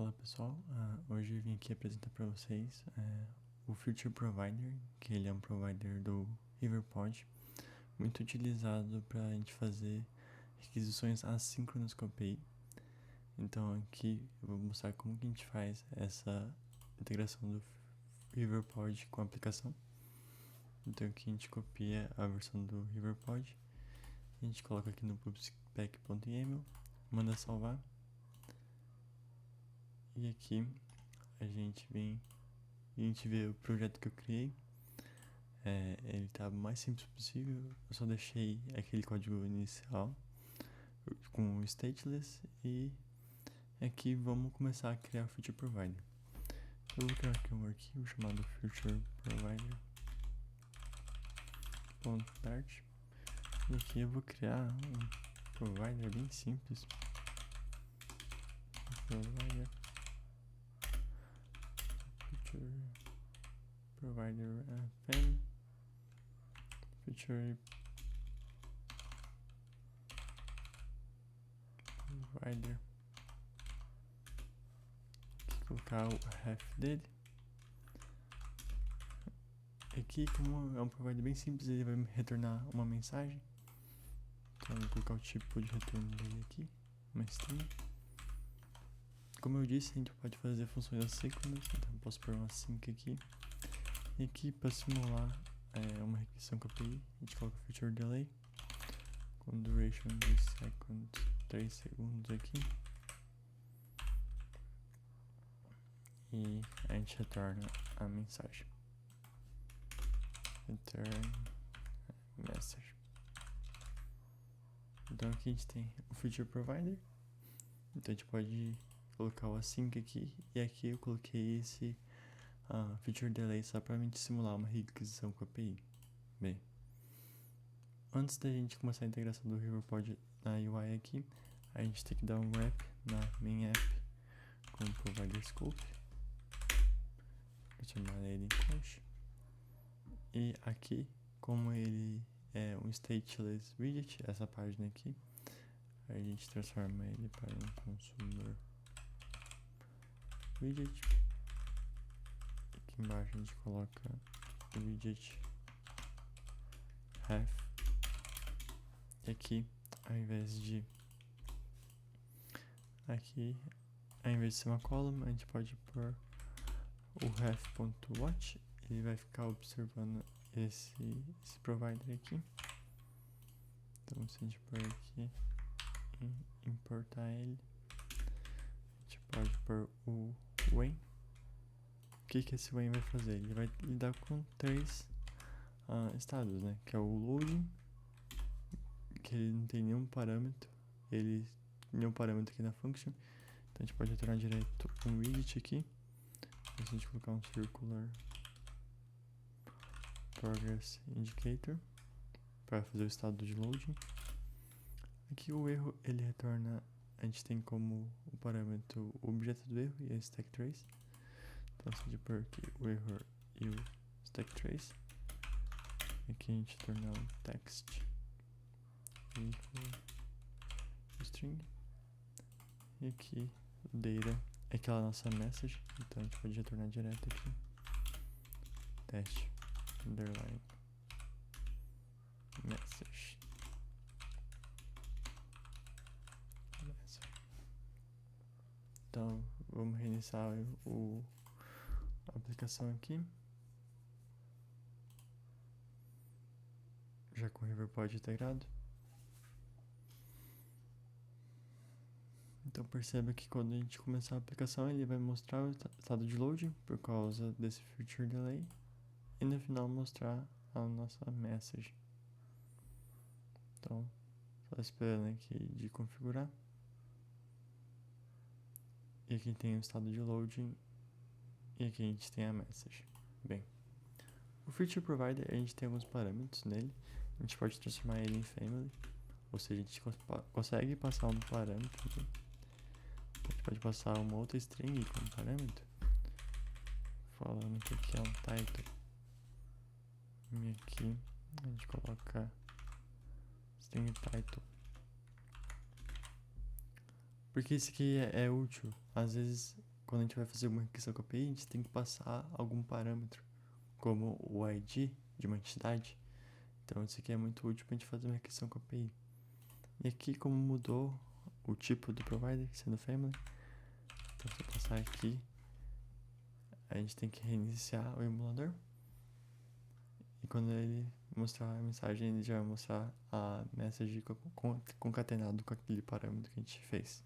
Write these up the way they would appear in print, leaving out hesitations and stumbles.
Fala pessoal, hoje eu vim aqui apresentar para vocês o Feature Provider, que ele é um provider do RiverPod, muito utilizado para a gente fazer requisições assíncronas com a API. Então aqui eu vou mostrar como que a gente faz essa integração do RiverPod com a aplicação. Então aqui a gente copia a versão do RiverPod, a gente coloca aqui no pubspec.yaml, manda salvar. E aqui a gente vê o projeto que eu criei. Ele tá o mais simples possível. Eu só deixei aquele código inicial com o stateless e aqui vamos começar a criar o Feature Provider. Eu vou criar aqui um arquivo chamado Feature Provider.dart e aqui eu vou criar um provider bem simples. Provider fan feature provider. Aqui colocar o ref dele. Aqui, como é um provider bem simples, ele vai me retornar uma mensagem. Então eu vou colocar o tipo de retorno dele aqui, uma string. Como eu disse, a gente pode fazer funções assíncronas, então eu posso pôr uma async aqui. E aqui, para simular uma requisição com a API, a gente coloca feature delay com duration de 3 segundos aqui. E a gente retorna a mensagem. Return message. Então aqui a gente tem o Feature Provider. Então a gente pode colocar o async aqui. E aqui eu coloquei esse Feature Delay só para a gente simular uma requisição com a API. Bem, antes da gente começar a integração do RiverPod na UI aqui, a gente tem que dar um wrap na main app com o Provider Scope. Vou chamar ele em const. E aqui, como ele é um stateless widget, essa página aqui, a gente transforma ele para um consumer widget. Aqui embaixo a gente coloca o widget ref. E aqui, ao invés de ser uma column, a gente pode pôr o ref.watch. Ele vai ficar observando esse provider aqui. Então se a gente pôr aqui e importar ele, a gente pode pôr o when. O que esse when vai fazer? Ele vai lidar com 3 estados, né? Que é o loading, que ele não tem nenhum parâmetro, aqui na function. Então a gente pode retornar direto um widget aqui. Se a gente colocar um circular progress indicator para fazer o estado de loading. Aqui o erro ele retorna, a gente tem como o parâmetro o objeto do erro e a stack trace. Então se a gente pôr aqui o error e o stack trace, aqui a gente torna um text string, e aqui o data é aquela nossa message, então a gente pode retornar direto aqui teste underline message. Então vamos reiniciar a aplicação aqui, já com o RiverPod integrado. Então perceba que quando a gente começar a aplicação, ele vai mostrar o estado de loading por causa desse feature delay e no final mostrar a nossa message. Então só esperando aqui de configurar. E aqui tem o estado de loading e aqui a gente tem a message. Bem, o Feature Provider a gente tem alguns parâmetros nele. A gente pode transformar ele em family, ou seja, a gente consegue passar um parâmetro aqui. A gente pode passar uma outra string como parâmetro, falando que aqui é um title. E aqui a gente coloca string title. Porque isso aqui é útil. Às vezes quando a gente vai fazer uma requisição com a API, a gente tem que passar algum parâmetro, como o ID de uma entidade. Então isso aqui é muito útil para a gente fazer uma requisição com a API. E aqui, como mudou o tipo do provider, sendo family, então se eu passar aqui, a gente tem que reiniciar o emulador. E quando ele mostrar a mensagem, ele já vai mostrar a message concatenado com aquele parâmetro que a gente fez.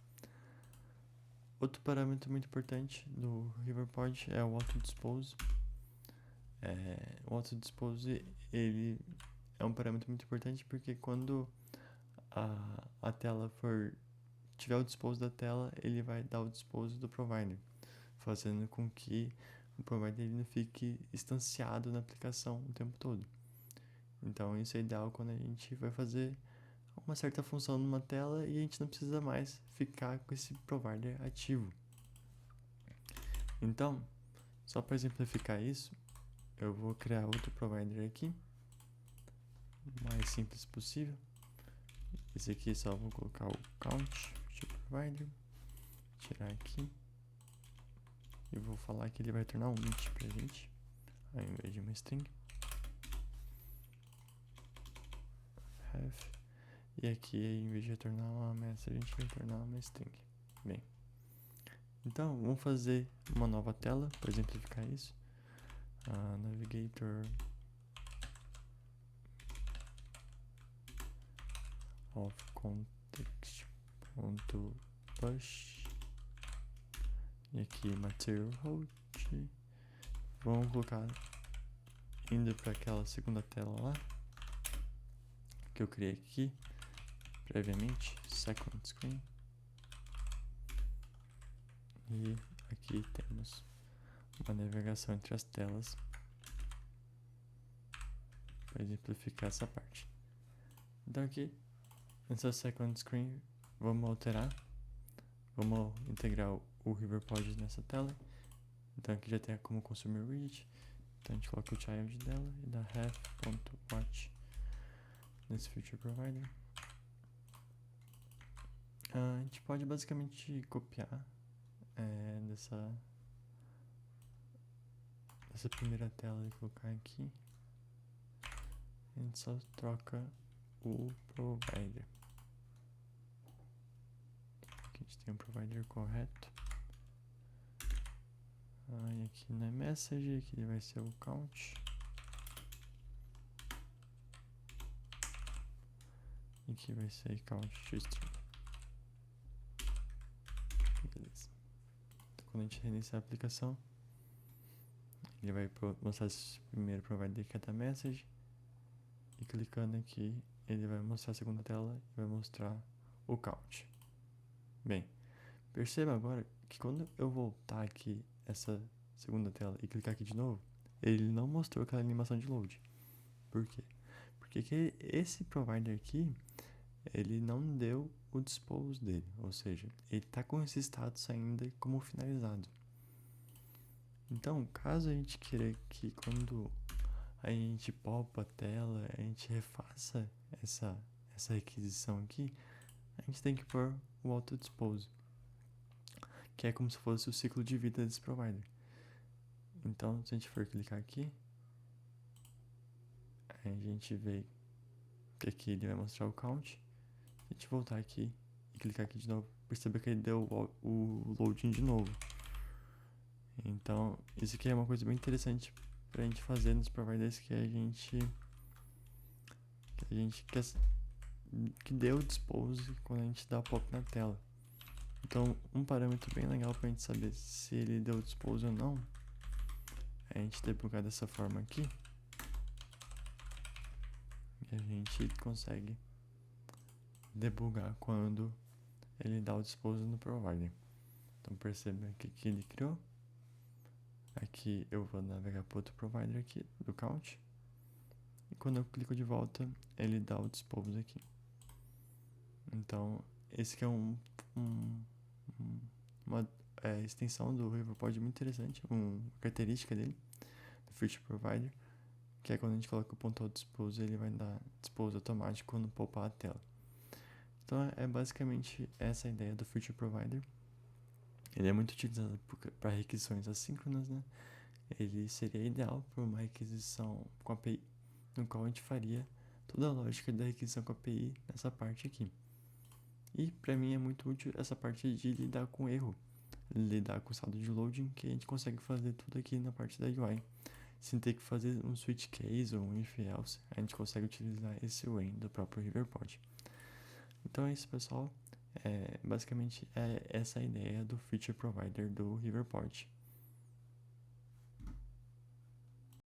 Outro parâmetro muito importante do RiverPod é o autodispose. O autodispose, ele é um parâmetro muito importante porque quando a tela tiver o dispose da tela, ele vai dar o dispose do provider, fazendo com que o provider ele não fique instanciado na aplicação o tempo todo. Então isso é ideal quando a gente vai fazer uma certa função numa tela e a gente não precisa mais ficar com esse provider ativo. Então, só para exemplificar isso, eu vou criar outro provider aqui, o mais simples possível. Esse aqui só vou colocar o count de provider, tirar aqui e vou falar que ele vai tornar um int pra gente, ao invés de uma string. E aqui, em vez de retornar uma message, a gente vai retornar uma string. Bem, então vamos fazer uma nova tela para exemplificar isso. Navigator of context.push e aqui material host. Vamos colocar indo para aquela segunda tela lá que eu criei aqui previamente, second screen. E aqui temos uma navegação entre as telas para exemplificar essa parte. Então aqui, nessa second screen, vamos alterar, vamos integrar o RiverPod nessa tela. Então aqui já tem como consumir o widget. Então a gente coloca o child dela e dá ref.watch nesse feature provider. A gente pode basicamente copiar dessa primeira tela e colocar aqui. A gente só troca o provider. Aqui a gente tem o provider correto. E aqui na message, aqui vai ser o count. E aqui vai ser count to string. Beleza. Então, quando a gente reiniciar a aplicação, ele vai mostrar esse primeiro provider que é da message. E clicando aqui, ele vai mostrar a segunda tela e vai mostrar o count. Bem, perceba agora que quando eu voltar aqui essa segunda tela e clicar aqui de novo, ele não mostrou aquela animação de load. Por quê? Porque esse provider aqui, ele não deu o dispose dele, ou seja, ele está com esse status ainda como finalizado. Então, caso a gente queira que quando a gente popa a tela, a gente refaça essa requisição aqui, a gente tem que pôr o autodispose, que é como se fosse o ciclo de vida desse provider. Então, se a gente for clicar aqui, a gente vê que aqui ele vai mostrar o count. Se a gente voltar aqui e clicar aqui de novo, perceba que ele deu o loading de novo. Então, isso aqui é uma coisa bem interessante pra gente fazer nos providers que a gente quer que dê o dispose quando a gente dá pop na tela. Então, um parâmetro bem legal pra gente saber se ele deu dispose ou não é a gente debugar dessa forma aqui. E a gente consegue debugar quando ele dá o dispose no provider. Então perceba que aqui ele criou. Aqui eu vou navegar para outro provider aqui do count. E quando eu clico de volta, ele dá o dispose aqui. Então, esse aqui é uma extensão do RiverPod muito interessante, uma característica dele, do Feature Provider, que é quando a gente coloca o ponto dispose, ele vai dar dispose automático quando popar a tela. Então, é basicamente essa a ideia do Feature Provider. Ele é muito utilizado para requisições assíncronas, né? Ele seria ideal para uma requisição com API, no qual a gente faria toda a lógica da requisição com API nessa parte aqui. E para mim é muito útil essa parte de lidar com erro, lidar com o saldo de loading, que a gente consegue fazer tudo aqui na parte da UI. Sem ter que fazer um switch case ou um if else, a gente consegue utilizar esse when do próprio Riverpod. Então é isso, pessoal. Basicamente é essa a ideia do feature provider do Riverpod.